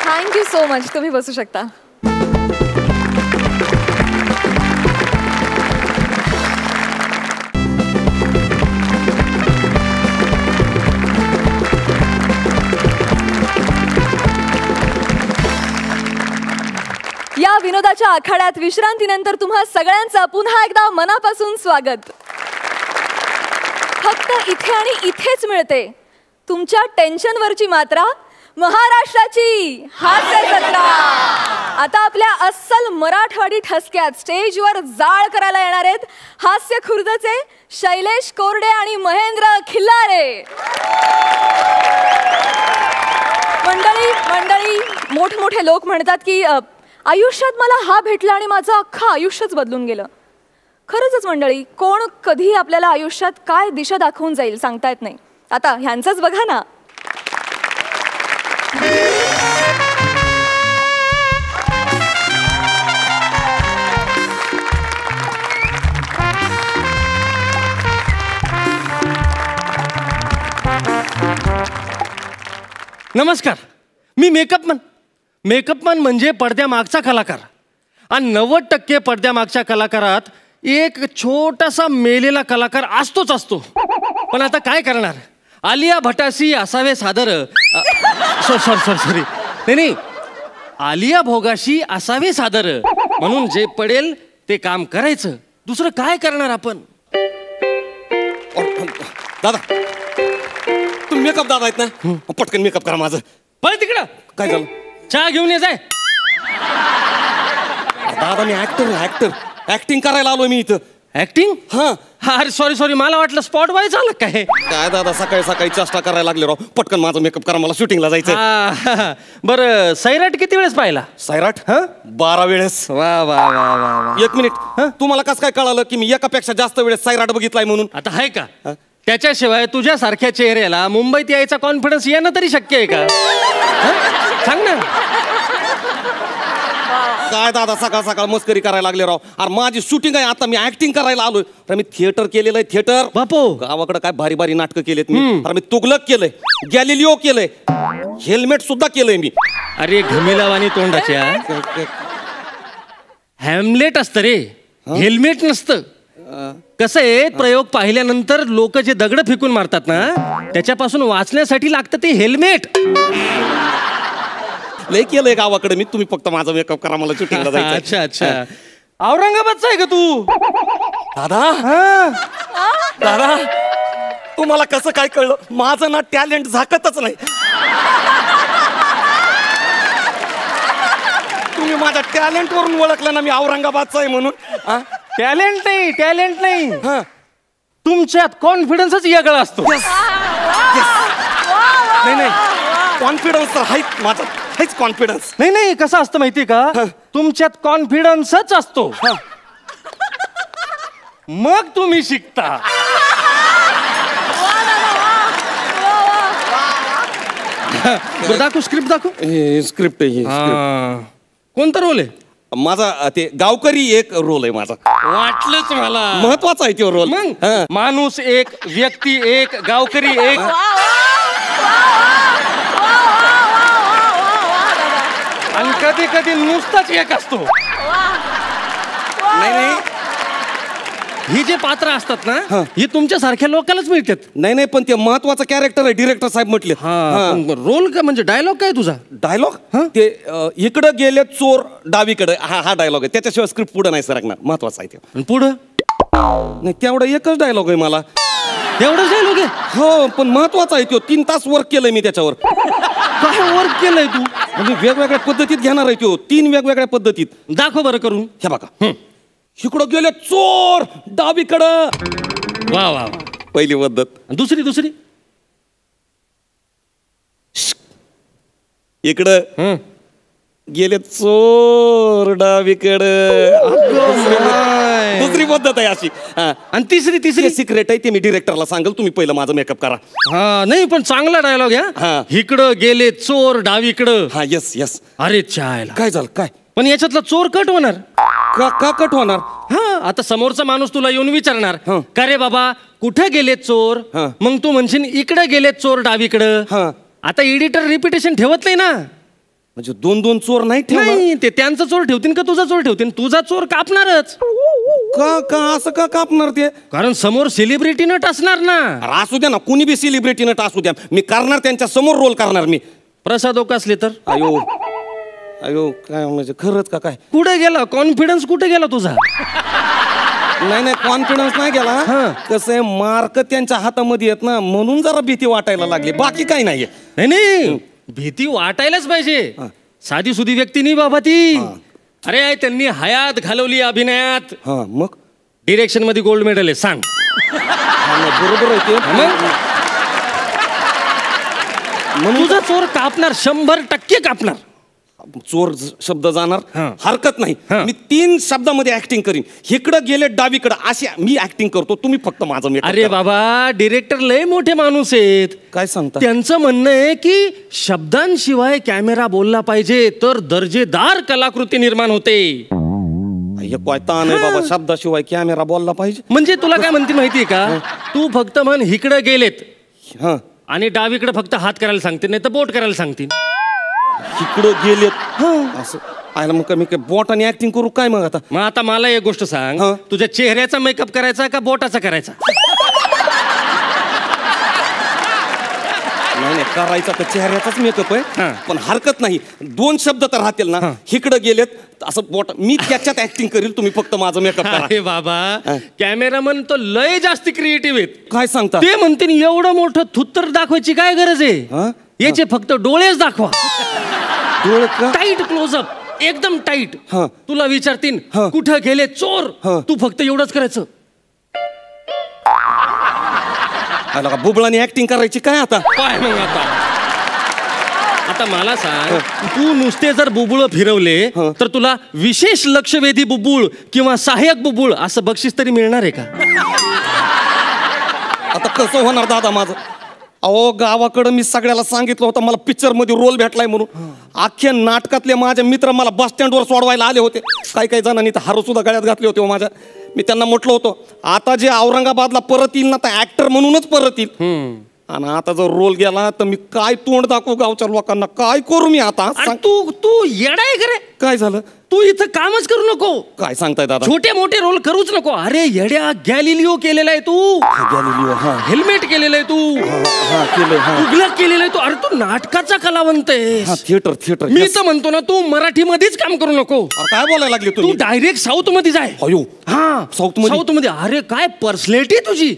S1: Thank you so much. तुम्ही बसू शकता. या विनोदाच्या आखाड्यात विश्रांतीनंतर तुम्हा सगळ्यांचं पुन्हा एकदा मनापासून स्वागत. फक्त इथे आणि इथेच मिळते तुमच्या टेन्शनवरची मात्रा, महाराष्ट्राची हास्य जत्रा. आता आपल्या अस्सल मराठवाडी ठसक्यात स्टेजवर जाळ करायला येणार आहेत हास्य खुर्दचे शैलेश कोरडे आणि महेंद्र खिल्लारे. मंडळी मोठमोठे लोक म्हणतात की आयुष्यात मला हा भेटला आणि माझं अख्खं आयुष्यच बदलून गेलं. खरंच मंडळी, कोण कधी आपल्याला आयुष्यात काय दिशा दाखवून जाईल सांगता येत नाही. आता ह्यांचंच बघा ना.
S8: नमस्कार, मी मेकअपमन म्हणजे पडद्यामागचा कलाकार. आणि 90% पडद्यामागच्या कलाकारात एक छोटासा मेलेला कलाकार असतो. पण आता काय करणार, आलिया भटाशी असावे सादर. सॉरी नाही, आलिया भोगाशी असावे सादर. म्हणून जे पडेल ते काम करायचं, दुसरं काय करणार आपण.
S9: दादा, तुम्ही मेकअप दादा आहेत ना, पटकन मेकअप करा माझं.
S8: पळ तिकडं.
S9: काय झालं?
S8: चहा घेऊन ये जाय.
S9: दादा मी ऍक्टर ऍक्टिंग करायला आलो मी इथं.
S8: ऍक्टिंग?
S9: हा.
S8: अरे सॉरी, मला वाटलं स्पॉट वाईज आलं काय.
S9: काय दादा, सकाळी चेष्टा करायला लागले राव. पटकन माझं मेकअप करा, मला शूटिंगला जायचं.
S8: बरं, सैराट किती वेळेस पाहिला?
S9: सैराट 12 वेळेस.
S8: वा.
S9: 1 मिनिट, तुम्हाला कसं काय कळालं की मी एकापेक्षा जास्त वेळेस सैराट बघितलाय म्हणून?
S8: आता आहे का? त्याच्याशिवाय तुझ्यासारख्या चेहऱ्याला मुंबईत यायचा कॉन्फिडन्स येणं तरी शक्य आहे का? सांग ना.
S9: काय दादा, सकाळ मस्करी करायला लागले राव. अरे माझी शूटिंग आहे आता, मी ऍक्टिंग करायला आलोय. तर मी थिएटर केलेलं आहे. थिएटर
S8: बापू,
S9: गावाकडे काय भारी नाटकं केलेत मी. अरे मी तुगलक केलंय, गॅलिलिओ केलंय, हेल्मेट सुद्धा केलंय मी.
S8: अरे घमिलावानी तोंडाच्या, हॅमलेट असतं रे, हेल्मेट नसतं. कसं आहे, प्रयोग पाहिल्यानंतर लोक जे दगड फेकून मारतात ना, त्याच्यापासून वाचण्यासाठी लागतं ते हेल्मेट.
S9: लय केलंय गावाकडे मी. तुम्ही फक्त माझा मेकअप करा, मला शूटिंगला जायचं.
S8: अच्छा. औरंगाबादचा आहे का तू?
S9: दादा तुम्हाला कसं काय कळलं? माझं ना टॅलेंट झाकतच नाही. तुम्ही माझ्या टॅलेंट वरून ओळखलं ना मी औरंगाबादचा आहे म्हणून.
S8: टॅलेंट नाही, तुमच्यात कॉन्फिडन्सच वेगळा असतो.
S9: नाही, कॉन्फिडन्स तर हाच माझा, हाच कॉन्फिडन्स.
S8: नाही, कसं असतं माहितीये का, तुमच्यात कॉन्फिडन्सच असतो, मग तुम्ही शिकता. दाखव, स्क्रिप्ट दाखव.
S9: स्क्रिप्ट आहे.
S8: कोणता रोल आहे?
S9: माझा ते गावकरी एक रोल आहे माझा.
S8: वाटलंच मला.
S9: महत्वाचा आहे तो रोल.
S8: मग माणूस एक, व्यक्ती एक, गावकरी एक. आणि कधी नुसताच एक असतो.
S9: नाही,
S8: ही जे पात्र असतात ना, ही तुमच्या सारख्या लोकांनाच मिळतात.
S9: नाही, पण ते महत्वाचं कॅरेक्टर आहे, डिरेक्टर साहेब म्हटले.
S8: रोल का म्हणजे डायलॉग काय तुझा?
S9: डायलॉग ते इकडं गेले चोर डावीकडे, हा डायलॉग आहे. त्याच्याशिवाय स्क्रिप्ट पुढे नाही सरकणार. महत्वाचा आहे ते.
S8: पुढं
S9: नाही, तेवढा एकच डायलॉग आहे मला.
S8: एवढंच डायलॉग आहे?
S9: हो, पण महत्वाचा आहे तो. 3 तास वर्क केलंय मी त्याच्यावर.
S8: काय वर्क केलंय तू?
S9: म्हणजे वेगवेगळ्या पद्धतीत घेणार आहे तो. 3 वेगवेगळ्या पद्धतीत.
S8: दाखव बरं करून.
S9: हे बघा, इकडं गेले चोर डावीकडं.
S8: वा.
S9: पहिली पद्धत.
S8: दुसरी
S9: इकडं गेले चोर डावीकडं. दुसरी पद्धत आहे अशी.
S8: आणि तिसरी
S9: सिक्रेट आहे, ते मी डिरेक्टरला सांगेल. तुम्ही पहिलं माझं मेकअप करा.
S8: नाही, पण चांगला डायलॉग आहे. इकडं गेले चोर डावीकडं.
S9: हा, येस.
S8: अरे चायला,
S9: काय झालं? काय?
S8: पण याच्यातला चोर कट होणार
S9: का कट होणार?
S8: आता समोरचा माणूस तुला येऊन विचारणार, का रे बाबा कुठे गेलेत चोर? मग तू म्हणशील इकडे गेलेत चोर डावीकडं. आता एडिटर रिपिटेशन ठेवत नाही ना.
S9: म्हणजे 2 चोर नाही ठेवणार?
S8: नाही, ते त्यांचा चोर ठेवतील का तुझा चोर ठेवतील? तुझा चोर कापणारच.
S9: का असं का कापणार ते?
S8: कारण समोर सेलिब्रिटी नट असणार ना.
S9: असू द्या ना, कुणी बी सेलिब्रिटी नट असू द्या, मी करणार, त्यांच्या समोर रोल करणार मी.
S8: प्रसाद ओक असले तर?
S9: अयो काय म्हणजे खरंच का? काय
S8: कुठे गेला कॉन्फिडन्स? कुठे गेला तुझा?
S9: नाही, कॉन्फिडन्स नाही गेला. कसं आहे, मार्क त्यांच्या हातामध्ये येत ना, म्हणून जरा भीती वाटायला लागली. बाकी काही नाहीये.
S8: नाही, भीती वाटायलाच पाहिजे. साधी सुधी व्यक्ती नाही बाबा ती. अरे त्यांनी हयात घालवली अभिनयात.
S9: मग
S8: डिरेक्शन मध्ये गोल्ड मेडल आहे. सांग.
S9: बरोबर आहे ते.
S8: तुझा चोर कापणार, 100% कापणार.
S9: चोर शब्द जाणार, हरकत नाही. मी 3 शब्दामध्ये ऍक्टिंग करीन. इकडं गेले डावीकडं अशी मी ऍक्टिंग करतो, तुम्ही फक्त माझं मेकअप.
S8: अरे बाबा, डिरेक्टर लय मोठे माणूस आहेत.
S9: काय सांगता?
S8: त्यांचं म्हणणं आहे की शब्दांशिवाय कॅमेरा बोलला पाहिजे तर दर्जेदार कलाकृती निर्माण होते.
S9: हे काय ताण आहे बाबा, शब्दाशिवाय कॅमेरा बोलला पाहिजे.
S8: म्हणजे तुला काय म्हणते माहितीये का, तू फक्त म्हण इकडं गेलेत आणि डावीकडे फक्त हात करायला सांगते, नाही तर बोट करायला सांगते.
S9: इकडं गेलेत असं आयला, मग मी बोटाने ऍक्टिंग करू काय मग आता?
S8: मग आता मला एक गोष्ट सांग, तुझ्या चेहऱ्याचा मेकअप करायचा का बोटाचा करायचा?
S9: नाही करायचा तर चेहऱ्याचाच मेकअप आहे, पण हरकत नाही. 2 शब्द तर राहतील ना. इकडं गेलेत असं बोट, मी त्याच्यात ऍक्टिंग करेल, तुम्ही फक्त माझं मेकअप करा.
S8: अरे बाबा, कॅमेरामन तो लय जास्त क्रिएटिव्ह आहेत.
S9: काय सांगता?
S8: ते म्हणते एवढं मोठं थुत्तर दाखवायची काय गरज आहे, याचे फक्त डोळेच दाखवा.
S9: डोळे
S8: टाईट क्लोजअप, एकदम टाईट. तुला विचारतील कुठं गेले चोर, तू फक्त एवढंच करायचं.
S9: बुबळाने ऍक्टिंग करायची काय आता?
S8: काय मग आता मला सांग, तू नुसते जर बुबुळ फिरवले तर तुला विशेष लक्षवेधी बुबुळ किंवा सहाय्यक बुबुळ असं बक्षीस तरी मिळणार आहे का?
S9: आता कसं होणार दादा माझं? अहो, गावाकडं मी सगळ्याला सांगितलं होतं मला पिक्चर मध्ये रोल भेटलाय म्हणून. अख्ख्या नाटकातले माझे मित्र मला बस स्टँडवर सोडवायला आले होते. काही जणांनी तर हार सुद्धा गळ्यात घातले होते माझ्या. मी त्यांना म्हटलं होतं आता जे औरंगाबादला परत येईल ना, तर ऍक्टर म्हणूनच परत येईल. आणि आता जर रोल गेला तर मी काय तोंड दाखवू गावच्या लोकांना, काय करू मी आता?
S8: तू येडाय करे.
S9: काय झालं?
S8: तू इथं कामच करू नको.
S9: काय सांगताय दादा?
S8: छोटे मोठे रोल करूच नको. अरे येड्या, गॅलिलिओ केलेला आहे तू.
S9: गॅलिलिओ,
S8: हेल्मेट केलेलं आहे तू. तुगलक केलेलं आहे तू. अरे तू नाटकाचा कलावंत आहे.
S9: थिएटर.
S8: मी तर म्हणतो ना, तू मराठी मध्येच काम करू नको.
S9: काय बोलायला लागले
S8: तू डायरेक्ट साऊथ मध्ये जाय. साऊथ मध्ये. अरे काय पर्सनॅलिटी तुझी.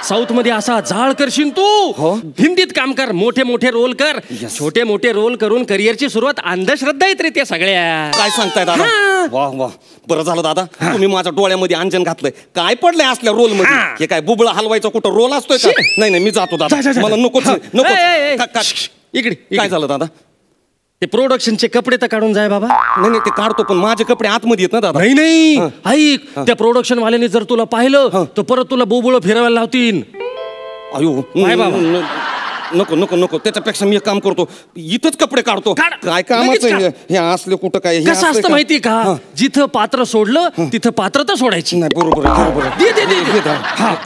S8: साऊथ मध्ये असा जाळ करशील तू. हिंदीत काम कर, मोठे मोठे रोल कर. छोटे मोठे रोल करून करिअरची सुरुवात. अंधश्रद्धा आहेत रे त्या सगळ्या.
S9: काय सांगताय दादा? वा वा, बरं झालं दादा तुम्ही माझ्या डोळ्यामध्ये अंजन घातलंय. काय पडलंय असल्या रोल मध्ये? हे काय बुबळा हलवायचा कुठं रोल असतोय का? नाही मी जातो दादा, मला नको.
S8: इकडे
S9: काय झालं दादा?
S8: ते प्रोडक्शनचे कपडे तर काढून जाय बाबा.
S9: नाही ते काढतो, पण माझे कपडे आतमध्ये येत ना दादा.
S8: नाही ऐक, त्या प्रोडक्शन वाल्याने जर तुला पाहिलं तर परत तुला बुबुळ फिरवायला लावतील.
S9: अयो बाबा, नको. त्याच्यापेक्षा मी एक काम करतो, इथंच कपडे काढतो. काय कामाचं हे असले कुठं काय?
S8: कसं असतं माहिती का, जिथं पात्र सोडलं तिथं पात्रता सोडायची.
S9: नाही बरोबर.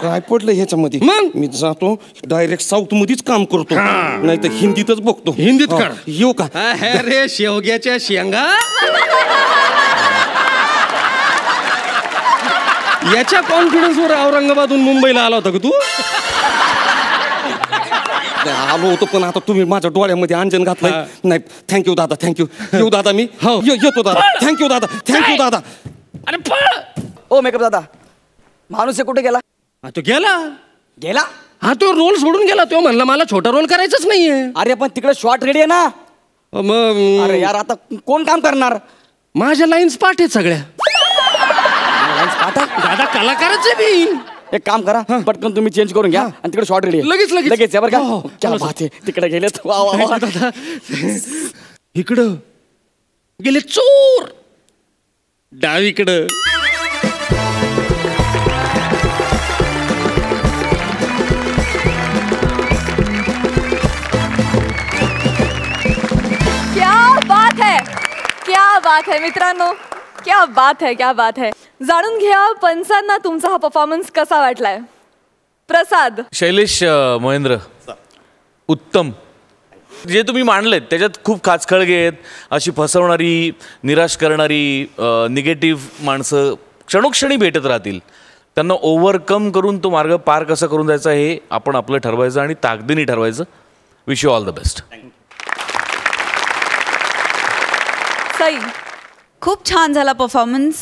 S9: काय पडलं ह्याच्यामध्ये?
S8: मग
S9: मी जातो डायरेक्ट साऊथ मध्येच काम करतो, नाही तर हिंदीतच बघतो.
S8: हिंदीत काढ.
S9: येऊ का?
S8: अरे शेवग्याच्या शेंगा, याच्या कॉन्फिडन्स वर औरंगाबादहून मुंबईला आला होता का तू?
S9: आलो होतो, पण आता तुम्ही माझ्या डोळ्यामध्ये अंजन घातलंय. नाही थँक्यू दादा, थँक्यू. येऊ दादा, मी येतो दादा. थँक्यू दादा.
S8: अरे पळ.
S10: ओ मेकअप दादा, माणूस कुठे गेला?
S8: तो गेला.
S10: हा,
S8: तो रोल सोडून गेला. तो म्हणला मला छोटा रोल करायचाच नाहीये.
S10: अरे पण तिकडे शॉर्ट रेडी आहे ना.
S8: मग
S10: अरे यार, आता कोण काम करणार?
S8: माझ्या लाईन्स पाठ आहेत सगळ्या. दादा कलाकारच आहे मी.
S10: एक काम करा, पटकन तुम्ही चेंज करून घ्या आणि तिकडे शॉर्ट रेडी. लगेच बरं का? क्या बात आहे. तिकडे गेले
S8: दादा. इकडं गेले चोर. डावीकडं
S1: क्या बात है मित्रांनो, क्या बात है. जाणून घ्या पंचांना तुमचा हा परफॉर्मन्स कसा वाटलाय. प्रसाद.
S6: शैलेश महेंद्र, उत्तम. जे तुम्ही मांडलेत त्याच्यात खूप खाचखळगे आहेत. अशी फसवणारी, निराश करणारी, निगेटिव्ह माणसं क्षणोक्षणी भेटत राहतील. त्यांना ओव्हरकम करून तो मार्ग पार कसा करून जायचा हे आपण आपलं ठरवायचं आणि ताकदीने ठरवायचं. Wish you all the best.
S1: Sai.
S5: खूप छान झाला परफॉर्मन्स.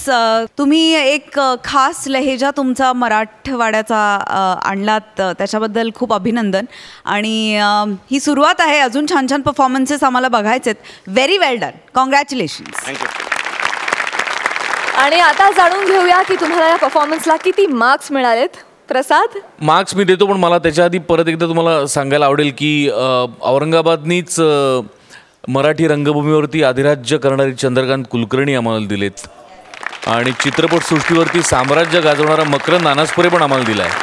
S5: तुम्ही एक खास लहेजा तुमचा मराठवाड्याचा आणलात, त्याच्याबद्दल खूप अभिनंदन. आणि ही सुरुवात आहे, अजून छान छान परफॉर्मन्सेस आम्हाला बघायचे आहेत. व्हेरी वेल डन, कॉंग्रॅच्युलेशन्स.
S1: आणि आता जाणून घेऊया की तुम्हाला या परफॉर्मन्सला किती मार्क्स मिळालेत. प्रसाद?
S6: मार्क्स मी देतो, पण मला त्याच्या आधी परत एकदा तुम्हाला सांगायला आवडेल की औरंगाबादनीच मराठी रंगभूमीवरती अधिराज्य करणारी चंद्रकांत कुलकर्णी आम्हाला दिलेत आणि चित्रपटसृष्टीवरती साम्राज्य गाजवणारा मकरंद नानासपुरे पण आम्हाला दिला आहे.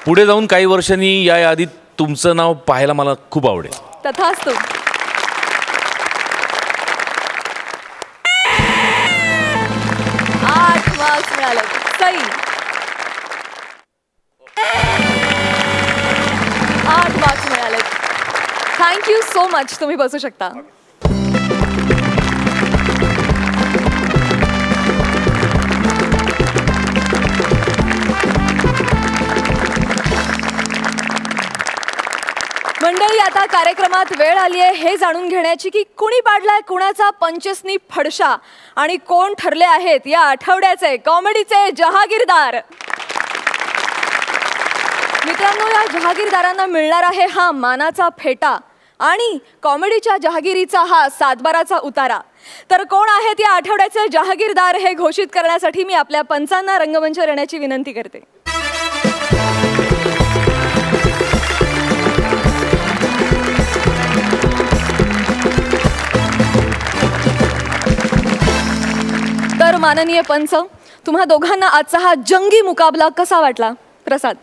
S6: पुढे जाऊन काही वर्षांनी या यादीत तुमचं नाव पाहायला मला खूप आवडेल.
S1: तथास्तु. मार्क्स मिळाले. सई 8 मार्क्स मिळाले. Thank you so much. तुम्ही बसू शकता. मंडळी, आता कार्यक्रमात वेळ आली आहे हे जाणून घेण्याची की कुणी पाडलाय कुणाचा पंचसनी फडशा आणि कोण ठरले आहेत या आठवड्याचे कॉमेडीचे जहागीरदार. मित्रांनो, या जहागीरदारांना मिळणार आहे हा मानाचा फेटा आणि कॉमेडीच्या जहागिरीचा हा सातबाराचा उतारा. तर कोण आहेत या आठवड्याचे जहागीरदार हे घोषित करण्यासाठी मी आपल्या पंचांना रंगमंचावर येण्याची विनंती करते. तर माननीय पंच, तुम्हा दोघांना आजचा हा जंगी मुकाबला कसा वाटला? प्रसाद?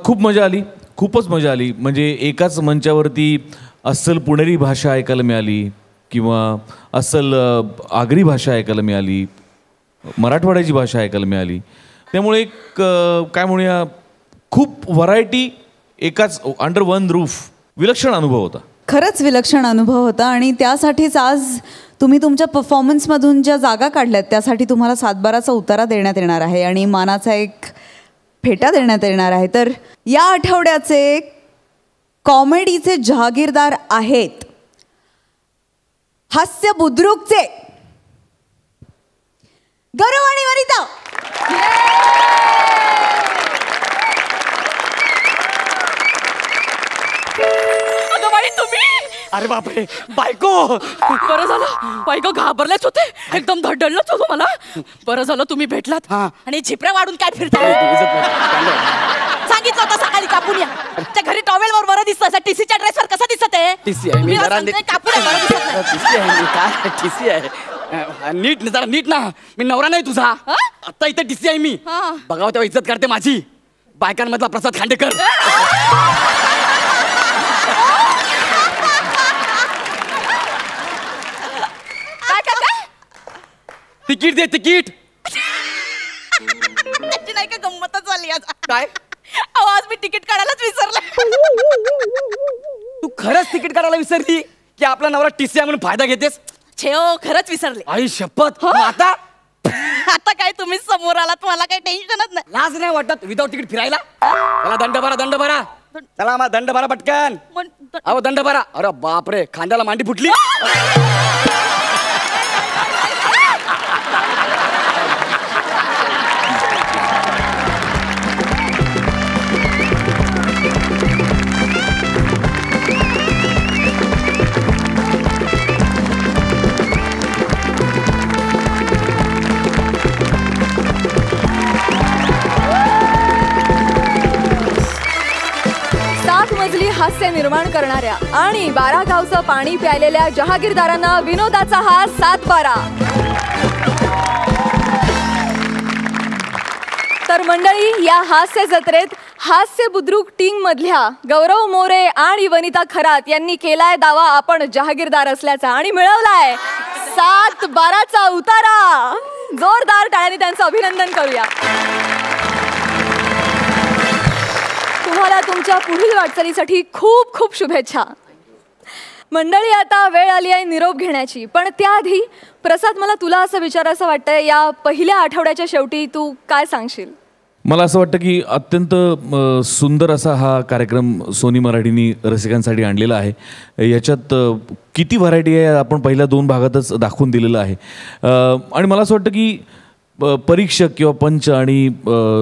S6: खूप मजा आली, खूपच मजा आली. म्हणजे एकाच मंचावरती अस्सल पुणेरी भाषा ऐकायला मिळाली किंवा अस्सल आगरी भाषा ऐकायला मिळाली, मराठवाड्याची भाषा ऐकायला मिळाली. त्यामुळे एक काय म्हणूया, खूप व्हरायटी एकाच अंडर वन रूफ. विलक्षण अनुभव होता.
S5: खरंच विलक्षण अनुभव होता आणि त्यासाठीच आज तुम्ही तुमच्या परफॉर्मन्समधून ज्या जागा काढल्यात त्यासाठी तुम्हाला सातबाराचा उतारा देण्यात येणार आहे आणि मानाचा एक फेटा देण्यात येणार आहे. तर या आठवड्याचे कॉमेडीचे जहागीरदार आहेत हास्य बुद्रुकचे गौरव आणि वनिता.
S4: तुम्ही?
S10: अरे बापरे, बायको.
S4: बरं झालं, बायको घाबरलेच होते, एकदम धडधडलंच होतो मला. बरं झालं तुम्ही भेटलात आणि झिपऱ्या वाढून काय फिरताय? सांगितलं होतं सकाळी कापून या. त्या घरी टॉवेलवर बरं दिसतं, टीसीच्या ड्रेसवर कसं दिसत आहे?
S10: टीसी आहे मी, जरा
S4: कापून बरं दिसत नाही.
S10: टीसी आहे मी, काय टीसी आहे? नीट जरा नीट ना, मी नवरा नाही तुझा. आता इथे टीसी आहे मी. बघावं तेव्हा इज्जत करते माझी. बायकांमधला प्रसाद खांडेकर. तिकीट दे, तिकीट.
S4: त्याची नाही का गंमतच झाली आज.
S10: काय?
S4: आज मी तिकीट काढायलाच विसरले.
S10: तू खरंच तिकीट काढायला विसरली की आपला नवरा टीसी आहे म्हणून फायदा घेतेस?
S4: छेओ, खरंच विसरले.
S10: आई शपथ. आता
S4: आता काय तुम्ही समोर आलात, मला काही टेन्शनच नाही.
S10: लाज नाही वाटत विदाउट तिकीट फिरायला? चला दंड भरा, दंड भरा. चला मग दंड भरा पटकन. अहो दंड भरा. अरे बापरे, खांद्याला मांडी फुटली.
S1: हास्य निर्माण करणाऱ्या आणि 12 गावचं पाणी प्यायलेल्या जहागीरदारांना विनोदाचा हा सातबारा. तर मंडळी, या हास्य जत्रेत हास्य बुद्रुक टीम मधल्या गौरव मोरे आणि वनिता खरात यांनी केलाय दावा आपण जहागीरदार असल्याचा आणि मिळवलाय सातबाराचा उतारा. जोरदार टाळ्यांनी त्यांचं अभिनंदन करूया. तुम्हाला तुमच्या पुढील वाटचालीसाठी खूप खूप शुभेच्छा. मंडळी, आता वेळ आली आहे निरोप घेण्याची, पण त्याआधी प्रसाद, मला तुला असं विचारायचं वाटतंय, या पहिल्या आठवड्याच्या शेवटी तू काय सांगशील?
S6: मला असं वाटतं की अत्यंत सुंदर असा हा कार्यक्रम सोनी मराठीनी रसिकांसाठी आणलेला आहे. याच्यात किती व्हरायटी आहे आपण पहिल्या 2 भागातच दाखवून दिलेलं आहे. आणि मला असं वाटतं की परीक्षक किंवा पंच आणि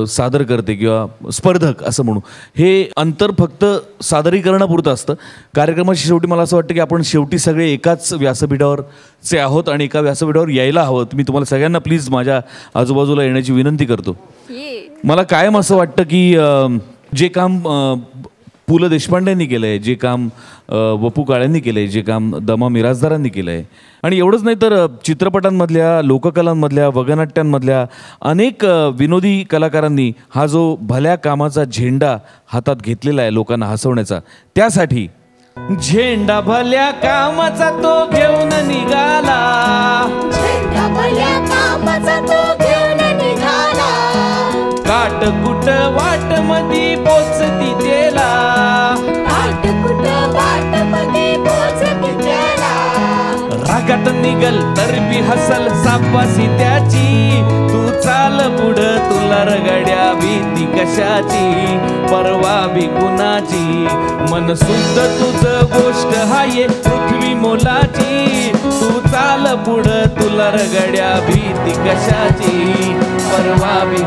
S6: सादरकर्ते किंवा स्पर्धक असं म्हणू, हे अंतर फक्त सादरीकरणापुरतं असतं. कार्यक्रमाच्या शेवटी मला असं वाटतं की आपण शेवटी सगळे एकाच व्यासपीठावरचे आहोत आणि एका व्यासपीठावर यायला हवं. मी तुम्हाला सगळ्यांना प्लीज माझ्या आजूबाजूला येण्याची विनंती करतो. मला कायम असं वाटतं की जे काम पु ल देशपांडेंनी केलं आहे, जे काम वपू काळ्यांनी केलं आहे, जे काम दमा मिराजदारांनी केलं आहे, आणि एवढंच नाही तर चित्रपटांमधल्या, लोककलांमधल्या, वगनाट्यांमधल्या अनेक विनोदी कलाकारांनी हा जो भल्या कामाचा झेंडा हातात घेतलेला आहे लोकांना हसवण्याचा, त्यासाठी झेंडा भल्या कामाचा तो घेऊन निघाला,
S4: झेंडा भल्या कामाचा तो घेऊन निघाला,
S6: काटकुट वाट मधी पोचती तेला,
S4: काटकुट वाट मध्ये पोचती त्याला,
S6: रागात निघल तर बी हसल सापासी त्याची, तू चाल पुढं तुला रगड्या भीती कशाची, परवा बी कुणाची, मन सुद्धा तुझं गोष्ट हाये पृथ्वी मोलाची, तू चाल पुढं तुला रगड्या भीती कशाची, परवा बी